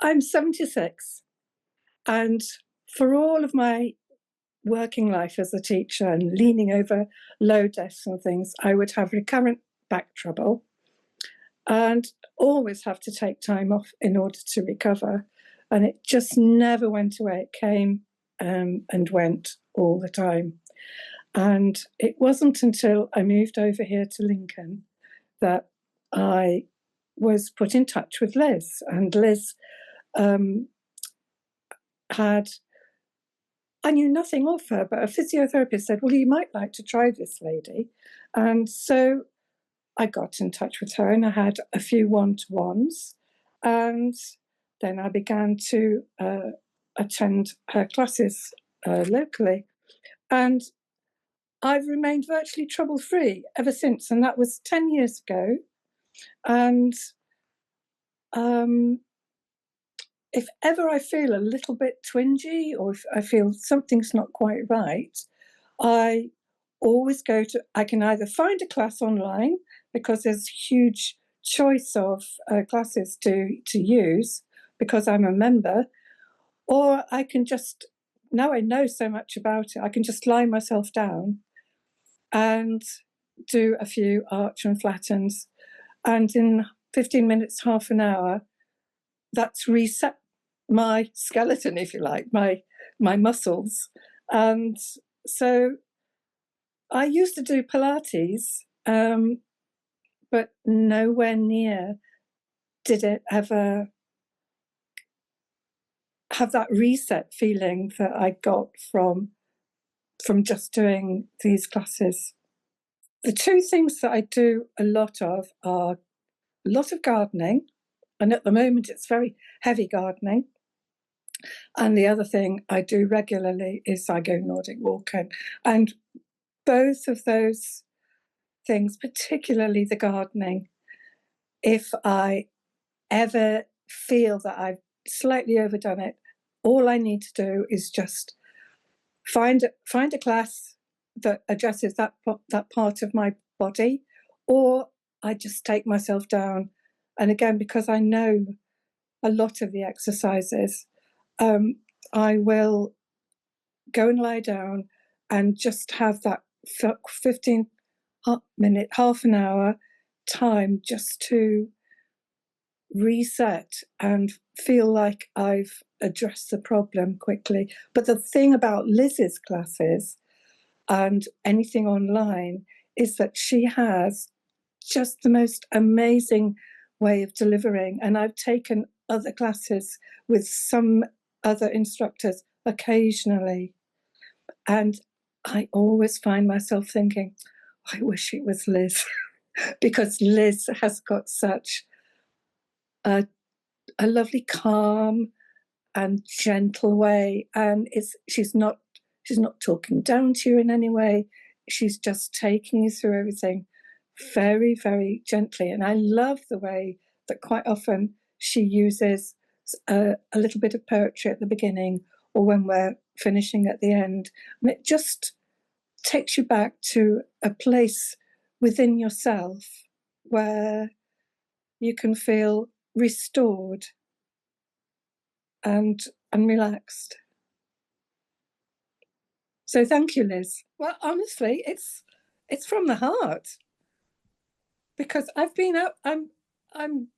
I'm 76, and for all of my working life as a teacher and leaning over low desks and things, I would have recurrent back trouble and always have to take time off in order to recover. And it just never went away. It came and went all the time. And it wasn't until I moved over here to Lincoln that I was put in touch with Liz. And Liz I knew nothing of her, but a physiotherapist said, well, you might like to try this lady. And so I got in touch with her and I had a few one-to-ones. And then I began to attend her classes locally. And I've remained virtually trouble-free ever since. And that was 10 years ago. And if ever I feel a little bit twingy or if I feel something's not quite right, I always I can either find a class online because there's a huge choice of classes to use because I'm a member, or I can just, now I know so much about it, I can just lie myself down and do a few arch and flattens. And in 15 minutes, half an hour, that's reset my skeleton, if you like, my muscles. And so I used to do Pilates, but nowhere near did it ever have that reset feeling that I got from just doing these classes. The two things that I do a lot of are a lot of gardening, and at the moment it's very heavy gardening. And the other thing I do regularly is I go Nordic walking. And both of those things, particularly the gardening, if I ever feel that I've slightly overdone it, all I need to do is just find a class that addresses that part of my body, or I just take myself down. And again, because I know a lot of the exercises, I will go and lie down and just have that 15-minute, half an hour time just to reset and feel like I've addressed the problem quickly. But the thing about Liz's classes and anything online is that she has just the most amazing way of delivering. And I've taken other classes with some other instructors occasionally. And I always find myself thinking, I wish it was Liz, because Liz has got such a lovely, calm and gentle way. And she's not talking down to you in any way. She's just taking you through everything very, very gently. And I love the way that quite often she uses a little bit of poetry at the beginning or when we're finishing at the end. And it just takes you back to a place within yourself where you can feel restored and relaxed. So thank you, Liz. Well, honestly, it's from the heart, because I've been out. I'm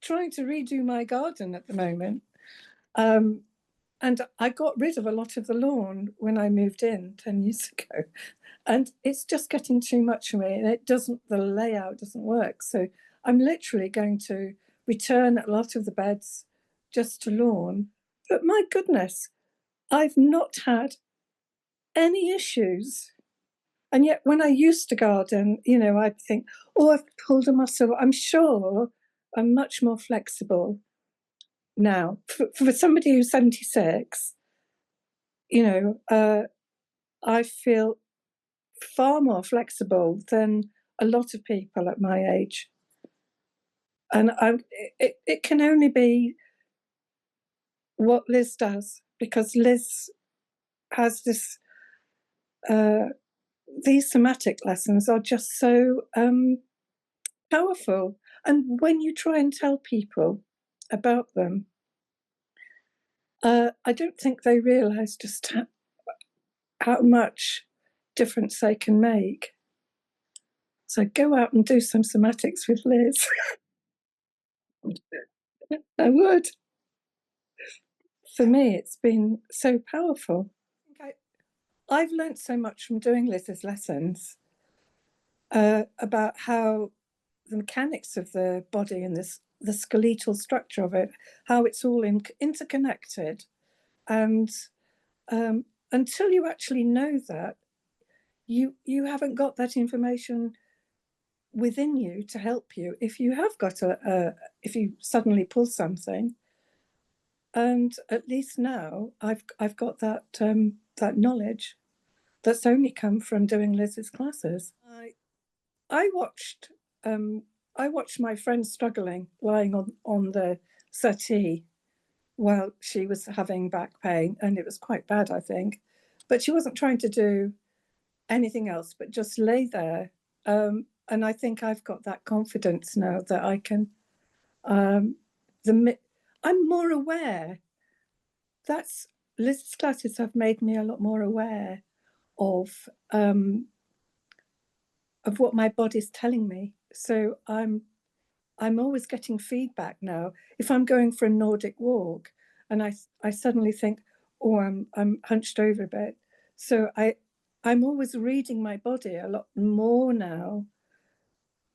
trying to redo my garden at the moment, and I got rid of a lot of the lawn when I moved in 10 years ago, and it's just getting too much for me. And the layout doesn't work. So I'm literally going to return a lot of the beds just to lawn. But my goodness, I've not had any issues. And yet when I used to garden, I'd think, oh, I've pulled a muscle. I'm sure I'm much more flexible now. For somebody who's 76, I feel far more flexible than a lot of people at my age. And it can only be what Liz does, because Liz has this, these somatic lessons are just so powerful. And when you try and tell people about them, I don't think they realise just how much difference they can make. So go out and do some somatics with Liz. I would. For me, it's been so powerful. I've learned so much from doing Liz's lessons about how the mechanics of the body and the skeletal structure of it, how it's all interconnected. And until you actually know that, you haven't got that information within you to help you if you have got if you suddenly pull something. And at least now I've got that that knowledge that's only come from doing Liz's classes. I watched I watched my friend struggling, lying on the settee while she was having back pain, and it was quite bad, I think. But she wasn't trying to do anything else but just lay there. And I think I've got that confidence now that I can. I'm more aware. That's Liz's classes have made me a lot more aware of what my body's telling me. So I'm always getting feedback now. If I'm going for a Nordic walk and I suddenly think, oh, I'm hunched over a bit. So I'm always reading my body a lot more now,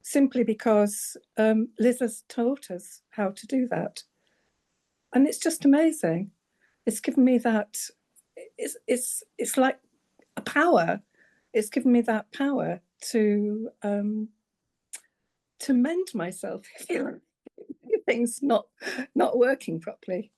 simply because Liz has taught us how to do that. And it's just amazing. It's given me that, it's like a power. It's given me that power to mend myself if things not working properly.